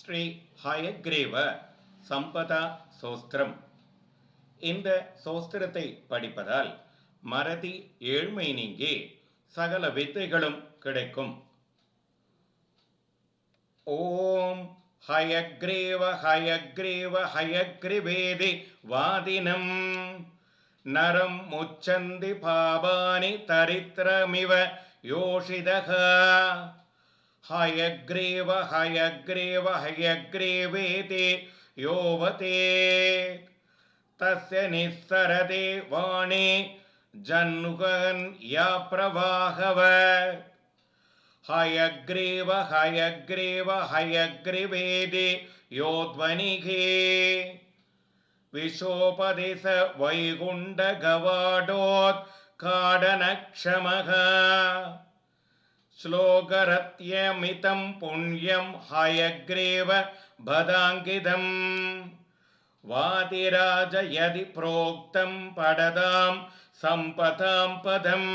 ஸ்ரீ ஹயக்ரீவ சம்பதா சோஸ்திரம். இந்த சோஸ்திரத்தை படிப்பதால் மறதி ஏழ்மை நீங்கி சகல வித்தைகளும் கிடைக்கும். ஓம் ஹயக்ரீவ ஹயக்ரீவ ஹயக்ரிவேதி வாதினம் நரம் முச்சந்தி பாபானி தரித்திரமிவ யோஷிதக ஹயக்ரீவ ஹயக்ரீவ ஹயக்ரீவேதி யோவதே தஸ்ய நிஸ்ஸரதே வாணி ஜன்னுகன் யா பிரவாகவ ஹயக்ரீவ ஹயக்ரீவ ஹயக்ரிவேதி யோத்வனிகே விஷோபதிச வைகுண்ட கவாடோத் காடனக்ஷமக ஸ்லோகரத்யமிதம் புண்ணியம் ஹயக்ரீவ பதாங்கிதம் வாதிராஜ யதி ப்ரோக்தம் படதாம் சம்பதாம் பதம்.